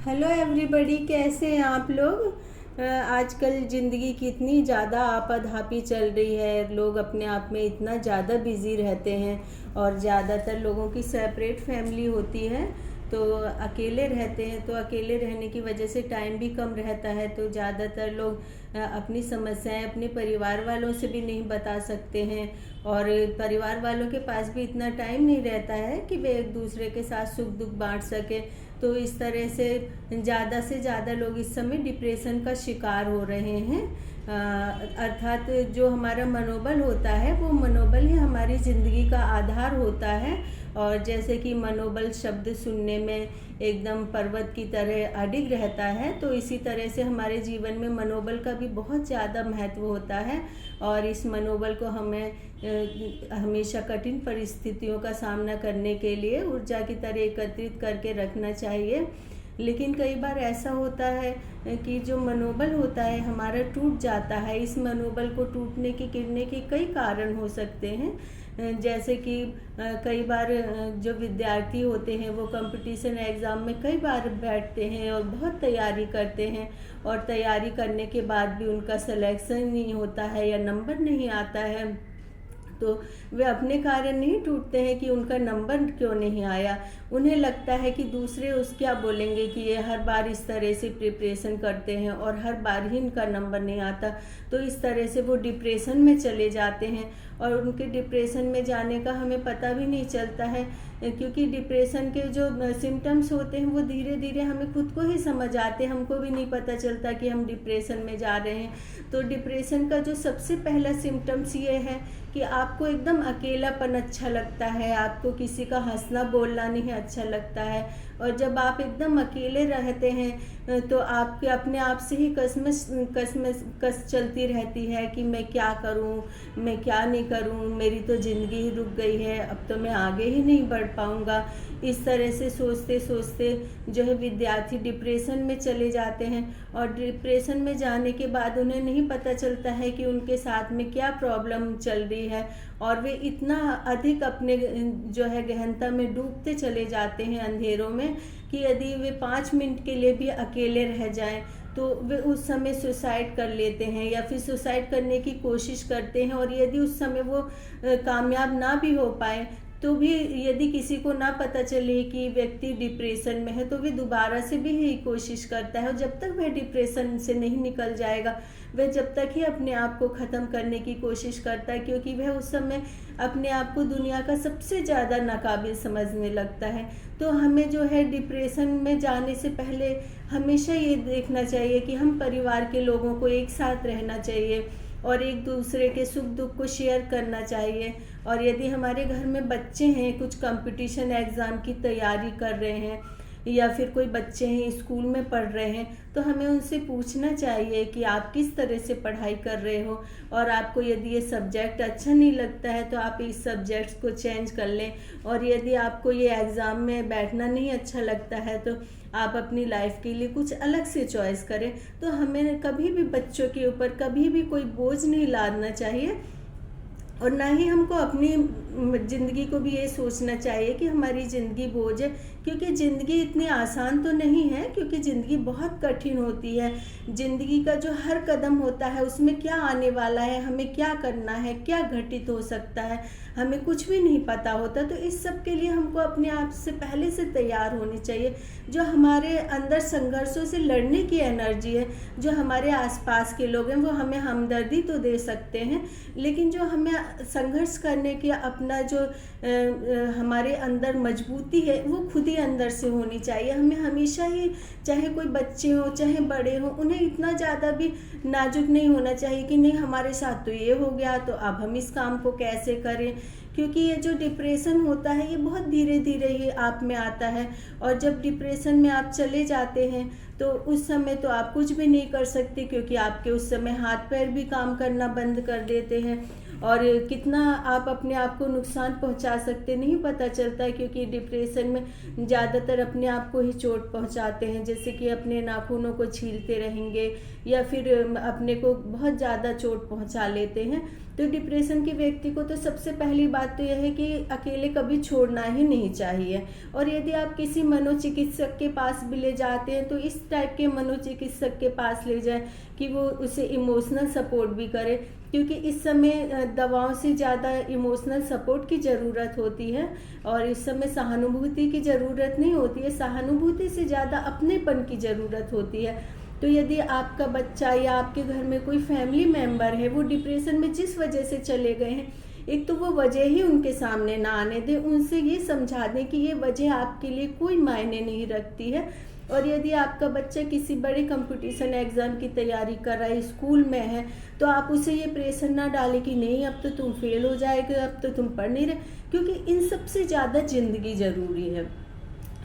Hello everybody, कैसे हैं आप लोग। आजकल ज़िंदगी कितनी ज़्यादा आपाधापी चल रही है। लोग अपने आप में इतना ज़्यादा बिज़ी रहते हैं और ज़्यादातर लोगों की सेपरेट फैमिली होती है, तो अकेले रहते हैं। तो अकेले रहने की वजह से टाइम भी कम रहता है, तो ज़्यादातर लोग अपनी समस्याएं अपने परिवार वालों से भी नहीं बता सकते हैं और परिवार वालों के पास भी इतना टाइम नहीं रहता है कि वे एक दूसरे के साथ सुख दुख बांट सके। तो इस तरह से ज़्यादा लोग इस समय डिप्रेशन का शिकार हो रहे हैं। अर्थात जो हमारा मनोबल होता है, वो मनोबल ही हमारी ज़िंदगी का आधार होता है। और जैसे कि मनोबल शब्द सुनने में एकदम पर्वत की तरह अडिग रहता है, तो इसी तरह से हमारे जीवन में मनोबल का भी बहुत ज़्यादा महत्व होता है। और इस मनोबल को हमें हमेशा कठिन परिस्थितियों का सामना करने के लिए ऊर्जा की तरह एकत्रित करके रखना चाहिए। लेकिन कई बार ऐसा होता है कि जो मनोबल होता है हमारा टूट जाता है। इस मनोबल को टूटने के गिरने के कई कारण हो सकते हैं। जैसे कि कई बार जो विद्यार्थी होते हैं वो कंपटीशन एग्ज़ाम में कई बार बैठते हैं और बहुत तैयारी करते हैं, और तैयारी करने के बाद भी उनका सिलेक्शन नहीं होता है या नंबर नहीं आता है। तो वे अपने कारण नहीं टूटते हैं कि उनका नंबर क्यों नहीं आया। उन्हें लगता है कि दूसरे उस क्या बोलेंगे कि ये हर बार इस तरह से प्रिपरेशन करते हैं और हर बार ही इनका नंबर नहीं आता। तो इस तरह से वो डिप्रेशन में चले जाते हैं, और उनके डिप्रेशन में जाने का हमें पता भी नहीं चलता है, क्योंकि डिप्रेशन के जो सिम्टम्स होते हैं वो धीरे धीरे हमें खुद को ही समझ आते हैं। हमको भी नहीं पता चलता कि हम डिप्रेशन में जा रहे हैं। तो डिप्रेशन का जो सबसे पहला सिम्टम्स ये है कि आपको एकदम अकेलापन अच्छा लगता है, आपको किसी का हंसना बोलना नहीं अच्छा लगता है। और जब आप एकदम अकेले रहते हैं तो आपके अपने आप से ही कस चलती रहती है कि मैं क्या करूं, मैं क्या नहीं करूं, मेरी तो ज़िंदगी ही रुक गई है, अब तो मैं आगे ही नहीं बढ़ पाऊंगा। इस तरह से सोचते सोचते जो है विद्यार्थी डिप्रेशन में चले जाते हैं, और डिप्रेशन में जाने के बाद उन्हें नहीं पता चलता है कि उनके साथ में क्या प्रॉब्लम चल रही है, और वे इतना अधिक अपने जो है गहनता में डूबते चले जाते हैं अंधेरों में, कि यदि वे 5 मिनट के लिए भी अकेले रह जाएं तो वे उस समय सुसाइड कर लेते हैं या फिर सुसाइड करने की कोशिश करते हैं। और यदि उस समय वो कामयाब ना भी हो पाए, तो भी यदि किसी को ना पता चले कि व्यक्ति डिप्रेशन में है, तो वे दोबारा से भी यही कोशिश करता है। और जब तक वह डिप्रेशन से नहीं निकल जाएगा, वह जब तक ही अपने आप को ख़त्म करने की कोशिश करता है, क्योंकि वह उस समय अपने आप को दुनिया का सबसे ज़्यादा नाकाबिल समझने लगता है। तो हमें जो है डिप्रेशन में जाने से पहले हमेशा ये देखना चाहिए कि हम परिवार के लोगों को एक साथ रहना चाहिए और एक दूसरे के सुख दुख को शेयर करना चाहिए। और यदि हमारे घर में बच्चे हैं, कुछ कंपटीशन एग्ज़ाम की तैयारी कर रहे हैं, या फिर कोई बच्चे हैं स्कूल में पढ़ रहे हैं, तो हमें उनसे पूछना चाहिए कि आप किस तरह से पढ़ाई कर रहे हो, और आपको यदि ये सब्जेक्ट अच्छा नहीं लगता है तो आप इस सब्जेक्ट को चेंज कर लें। और यदि आपको ये एग्ज़ाम में बैठना नहीं अच्छा लगता है तो आप अपनी लाइफ के लिए कुछ अलग से चॉइस करें। तो हमें कभी भी बच्चों के ऊपर कभी भी कोई बोझ नहीं लादना चाहिए, और ना ही हमको अपनी ज़िंदगी को भी ये सोचना चाहिए कि हमारी ज़िंदगी बोझ है, क्योंकि ज़िंदगी इतनी आसान तो नहीं है, क्योंकि ज़िंदगी बहुत कठिन होती है। ज़िंदगी का जो हर कदम होता है उसमें क्या आने वाला है, हमें क्या करना है, क्या घटित हो सकता है, हमें कुछ भी नहीं पता होता। तो इस सब के लिए हमको अपने आप से पहले से तैयार होनी चाहिए। जो हमारे अंदर संघर्षों से लड़ने की एनर्जी है, जो हमारे आसपास के लोग हैं वो हमें हमदर्दी तो दे सकते हैं, लेकिन जो हमें संघर्ष करने की अपना जो हमारे अंदर मजबूती है वो खुद ही अंदर से होनी चाहिए। हमें हमेशा ही, चाहे कोई बच्चे हो चाहे बड़े हो, उन्हें इतना ज़्यादा भी नाजुक नहीं होना चाहिए कि नहीं हमारे साथ तो ये हो गया तो अब हम इस काम को कैसे करें। क्योंकि ये जो डिप्रेशन होता है ये बहुत धीरे धीरे ही आप में आता है, और जब डिप्रेशन में आप चले जाते हैं तो उस समय तो आप कुछ भी नहीं कर सकते, क्योंकि आपके उस समय हाथ पैर भी काम करना बंद कर देते हैं, और कितना आप अपने आप को नुकसान पहुंचा सकते नहीं पता चलता है। क्योंकि डिप्रेशन में ज़्यादातर अपने आप को ही चोट पहुंचाते हैं, जैसे कि अपने नाखूनों को छीलते रहेंगे या फिर अपने को बहुत ज़्यादा चोट पहुंचा लेते हैं। तो डिप्रेशन के व्यक्ति को तो सबसे पहली बात तो यह है कि अकेले कभी छोड़ना ही नहीं चाहिए। और यदि आप किसी मनोचिकित्सक के पास भी ले जाते हैं तो इस टाइप के मनोचिकित्सक के पास ले जाएं कि वो उसे इमोशनल सपोर्ट भी करे, क्योंकि इस समय दवाओं से ज़्यादा इमोशनल सपोर्ट की ज़रूरत होती है और इस समय सहानुभूति की ज़रूरत नहीं होती है, सहानुभूति से ज़्यादा अपनेपन की ज़रूरत होती है। तो यदि आपका बच्चा या आपके घर में कोई फैमिली मेम्बर है वो डिप्रेशन में जिस वजह से चले गए हैं, एक तो वो वजह ही उनके सामने ना आने दें, उनसे ये समझा दें कि ये वजह आपके लिए कोई मायने नहीं रखती है। और यदि आपका बच्चा किसी बड़े कंपटीशन एग्ज़ाम की तैयारी कर रहा है, स्कूल में है, तो आप उसे ये प्रेशर ना डालें कि नहीं अब तो तुम फेल हो जाएगे, अब तो तुम पढ़ नहीं रहे, क्योंकि इन सबसे ज़्यादा ज़िंदगी ज़रूरी है।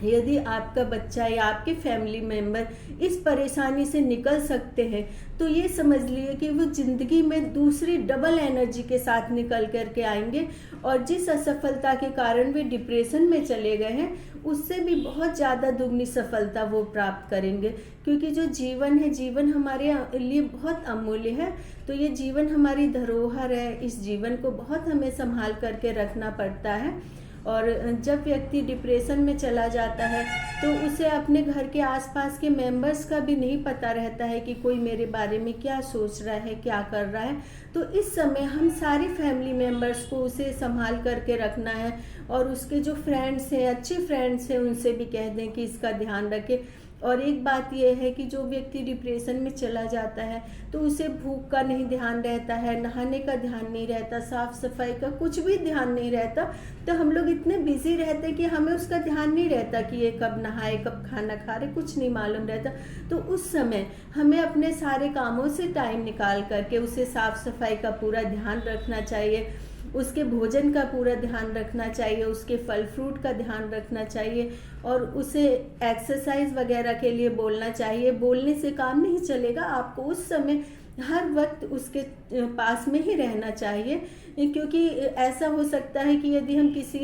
यदि आपका बच्चा या आपके फैमिली मेम्बर इस परेशानी से निकल सकते हैं तो ये समझ लिए कि वो ज़िंदगी में दूसरी डबल एनर्जी के साथ निकल कर के आएंगे और जिस असफलता के कारण वे डिप्रेशन में चले गए हैं उससे भी बहुत ज़्यादा दुगनी सफलता वो प्राप्त करेंगे। क्योंकि जो जीवन है, जीवन हमारे लिए बहुत अमूल्य है, तो ये जीवन हमारी धरोहर है, इस जीवन को बहुत हमें संभाल करके रखना पड़ता है। और जब व्यक्ति डिप्रेशन में चला जाता है तो उसे अपने घर के आसपास के मेंबर्स का भी नहीं पता रहता है कि कोई मेरे बारे में क्या सोच रहा है, क्या कर रहा है। तो इस समय हम सारी फैमिली मेंबर्स को उसे संभाल करके रखना है और उसके जो फ्रेंड्स हैं, अच्छे फ्रेंड्स हैं, उनसे भी कह दें कि इसका ध्यान रखें। और एक बात यह है कि जो व्यक्ति डिप्रेशन में चला जाता है तो उसे भूख का नहीं ध्यान रहता है, नहाने का ध्यान नहीं रहता, साफ सफाई का कुछ भी ध्यान नहीं रहता। तो हम लोग इतने बिजी रहते हैं कि हमें उसका ध्यान नहीं रहता कि ये कब नहाए, कब खाना खा रहे, कुछ नहीं मालूम रहता। तो उस समय हमें अपने सारे कामों से टाइम निकाल करके उसे साफ सफाई का पूरा ध्यान रखना चाहिए, उसके भोजन का पूरा ध्यान रखना चाहिए, उसके फल फ्रूट का ध्यान रखना चाहिए और उसे एक्सरसाइज वगैरह के लिए बोलना चाहिए। बोलने से काम नहीं चलेगा, आपको उस समय हर वक्त उसके पास में ही रहना चाहिए। क्योंकि ऐसा हो सकता है कि यदि हम किसी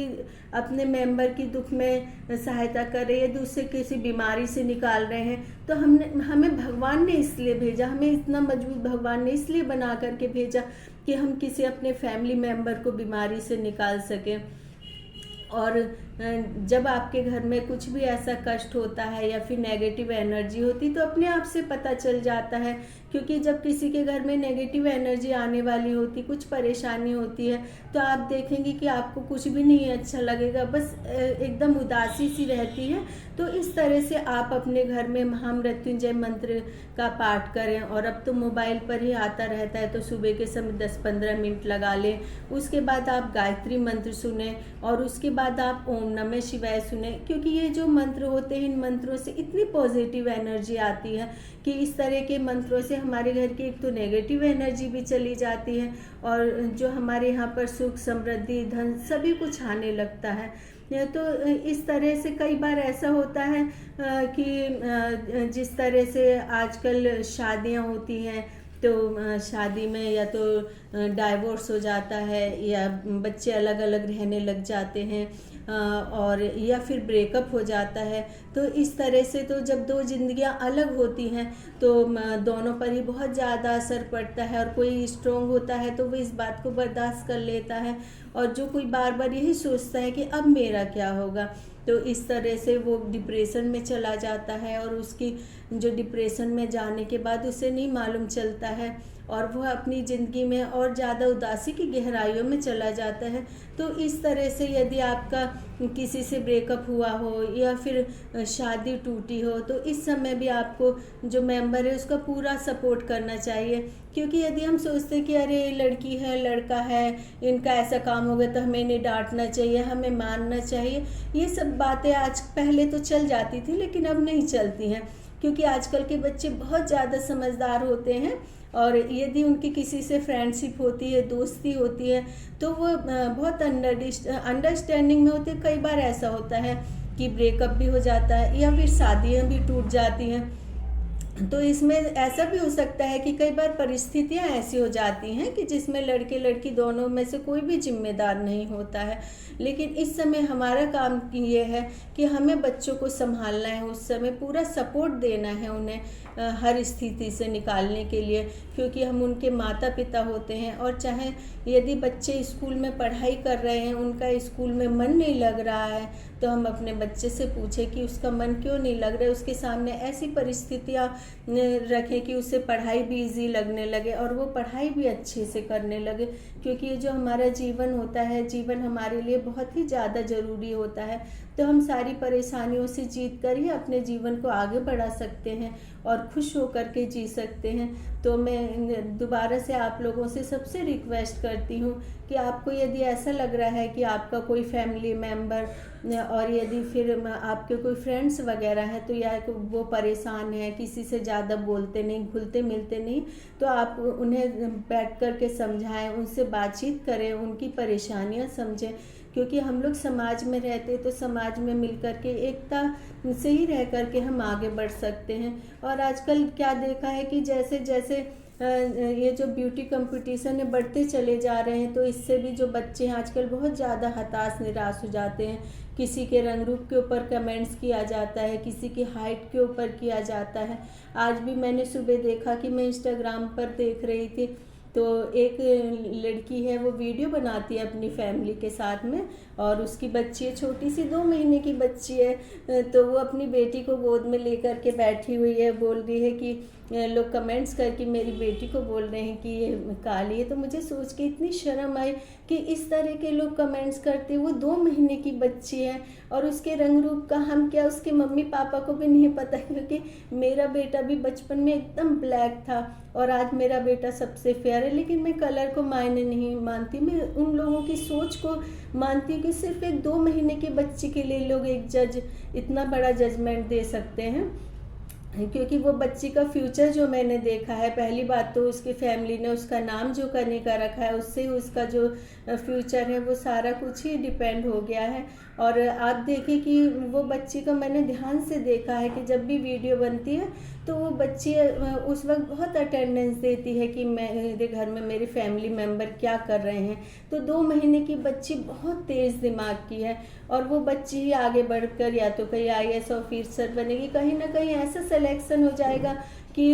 अपने मेंबर की दुख में सहायता कर रहे हैं, यदि उससे किसी बीमारी से निकाल रहे हैं, तो हमें भगवान ने इसलिए भेजा, हमें इतना मजबूत भगवान ने इसलिए बना करके भेजा कि हम किसी अपने फैमिली मेंबर को बीमारी से निकाल सकें। और जब आपके घर में कुछ भी ऐसा कष्ट होता है या फिर नेगेटिव एनर्जी होती तो अपने आप से पता चल जाता है। क्योंकि जब किसी के घर में नेगेटिव एनर्जी आने वाली होती, कुछ परेशानी होती है, तो आप देखेंगे कि आपको कुछ भी नहीं अच्छा लगेगा, बस एकदम उदासी सी रहती है। तो इस तरह से आप अपने घर में महामृत्युंजय मंत्र का पाठ करें। और अब तो मोबाइल पर ही आता रहता है, तो सुबह के समय 10-15 मिनट लगा लें। उसके बाद आप गायत्री मंत्र सुने और उसके बाद आप ओम नमः शिवाय सुने। क्योंकि ये जो मंत्र होते हैं, इन मंत्रों से इतनी पॉजिटिव एनर्जी आती है कि इस तरह के मंत्रों से हमारे घर की एक तो नेगेटिव एनर्जी भी चली जाती है और जो हमारे यहाँ पर सुख, समृद्धि, धन सभी कुछ आने लगता है। तो इस तरह से कई बार ऐसा होता है कि जिस तरह से आजकल शादियाँ होती हैं तो शादी में या तो डाइवोर्स हो जाता है या बच्चे अलग अलग रहने लग जाते हैं और या फिर ब्रेकअप हो जाता है। तो इस तरह से तो जब दो जिंदगियां अलग होती हैं तो दोनों पर ही बहुत ज़्यादा असर पड़ता है। और कोई स्ट्रोंग होता है तो वो इस बात को बर्दाश्त कर लेता है और जो कोई बार बार यही सोचता है कि अब मेरा क्या होगा, तो इस तरह से वो डिप्रेशन में चला जाता है। और उसकी जो डिप्रेशन में जाने के बाद उसे नहीं मालूम चलता है और वह अपनी ज़िंदगी में और ज़्यादा उदासी की गहराइयों में चला जाता है। तो इस तरह से यदि आपका किसी से ब्रेकअप हुआ हो या फिर शादी टूटी हो तो इस समय भी आपको जो मेंबर है उसका पूरा सपोर्ट करना चाहिए। क्योंकि यदि हम सोचते हैं कि अरे लड़की है, लड़का है, इनका ऐसा काम हो गया तो हमें इन्हें डांटना चाहिए, हमें मानना चाहिए, ये सब बातें आज पहले तो चल जाती थी लेकिन अब नहीं चलती हैं। क्योंकि आजकल के बच्चे बहुत ज़्यादा समझदार होते हैं और यदि उनकी किसी से फ्रेंडशिप होती है, दोस्ती होती है, तो वो बहुत अंडरस्टैंडिंग में होते हैं। कई बार ऐसा होता है कि ब्रेकअप भी हो जाता है या फिर शादियाँ भी टूट जाती हैं। तो इसमें ऐसा भी हो सकता है कि कई बार परिस्थितियां ऐसी हो जाती हैं कि जिसमें लड़के लड़की दोनों में से कोई भी जिम्मेदार नहीं होता है, लेकिन इस समय हमारा काम ये है कि हमें बच्चों को संभालना है, उस समय पूरा सपोर्ट देना है उन्हें हर स्थिति से निकालने के लिए, क्योंकि हम उनके माता पिता होते हैं। और चाहे यदि बच्चे स्कूल में पढ़ाई कर रहे हैं, उनका स्कूल में मन नहीं लग रहा है, तो हम अपने बच्चे से पूछें कि उसका मन क्यों नहीं लग रहा है, उसके सामने ऐसी परिस्थितियाँ रखें कि उसे पढ़ाई भी इजी लगने लगे और वो पढ़ाई भी अच्छे से करने लगे, क्योंकि ये जो हमारा जीवन होता है, जीवन हमारे लिए बहुत ही ज़्यादा ज़रूरी होता है। तो हम सारी परेशानियों से जीत कर ही अपने जीवन को आगे बढ़ा सकते हैं और खुश होकर के जी सकते हैं। तो मैं दोबारा से आप लोगों से सबसे रिक्वेस्ट करती हूँ कि आपको यदि ऐसा लग रहा है कि आपका कोई फैमिली मेम्बर और यदि फिर आपके कोई फ्रेंड्स वगैरह हैं, तो या वो परेशान है, किसी से ज़्यादा बोलते नहीं, घुलते मिलते नहीं, तो आप उन्हें बैठ कर के समझाएं, उनसे बातचीत करें, उनकी परेशानियां समझें, क्योंकि हम लोग समाज में रहते तो समाज में मिल कर के एकता से ही रह कर के हम आगे बढ़ सकते हैं। और आजकल क्या देखा है कि जैसे जैसे ये जो ब्यूटी कंपटीशन है बढ़ते चले जा रहे हैं, तो इससे भी जो बच्चे हैं आजकल बहुत ज़्यादा हताश निराश हो जाते हैं। किसी के रंग रूप के ऊपर कमेंट्स किया जाता है, किसी की हाइट के ऊपर किया जाता है। आज भी मैंने सुबह देखा कि मैं इंस्टाग्राम पर देख रही थी, तो एक लड़की है, वो वीडियो बनाती है अपनी फैमिली के साथ में, और उसकी बच्ची है, छोटी सी 2 महीने की बच्ची है। तो वो अपनी बेटी को गोद में लेकर के बैठी हुई है, बोल रही है कि लोग कमेंट्स करके मेरी बेटी को बोल रहे हैं कि ये काली है। तो मुझे सोच के इतनी शर्म आई कि इस तरह के लोग कमेंट्स करते, वो 2 महीने की बच्ची है और उसके रंग रूप का हम क्या उसके मम्मी पापा को भी नहीं पता, क्योंकि मेरा बेटा भी बचपन में एकदम ब्लैक था और आज मेरा बेटा सबसे फेयर है। लेकिन मैं कलर को मायने नहीं मानती, मैं उन लोगों की सोच को मानती हूँ कि सिर्फ एक 2 महीने की बच्ची के लिए लोग एक जज इतना बड़ा जजमेंट दे सकते हैं, क्योंकि वो बच्ची का फ्यूचर जो मैंने देखा है, पहली बात तो उसकी फैमिली ने उसका नाम जो करने का रखा है, उससे उसका जो फ्यूचर है वो सारा कुछ ही डिपेंड हो गया है। और आप देखिए कि वो बच्ची का मैंने ध्यान से देखा है कि जब भी वीडियो बनती है तो वो बच्ची उस वक्त बहुत अटेंडेंस देती है कि मेरे घर में मेरे फैमिली मेम्बर क्या कर रहे हैं। तो 2 महीने की बच्ची बहुत तेज़ दिमाग की है और वो बच्ची ही आगे बढ़कर या तो कहीं IAS ऑफिसर बनेगी, कहीं ना कहीं ऐसा सिलेक्शन हो जाएगा कि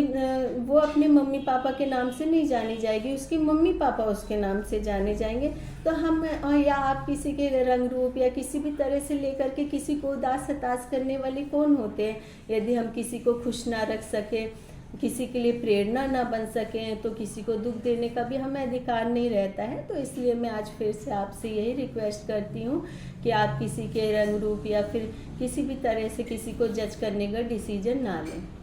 वो अपने मम्मी पापा के नाम से नहीं जानी जाएगी, उसकी मम्मी पापा उसके नाम से जाने जाएंगे। तो हम या आप किसी के रंग रूप या किसी भी तरह से लेकर के किसी को उदास हताश करने वाले कौन होते हैं। यदि हम किसी को खुश ना रख सकें, किसी के लिए प्रेरणा ना बन सकें, तो किसी को दुख देने का भी हमें अधिकार नहीं रहता है। तो इसलिए मैं आज फिर से आपसे यही रिक्वेस्ट करती हूँ कि आप किसी के रंग रूप या फिर किसी भी तरह से किसी को जज करने का डिसीजन ना लें।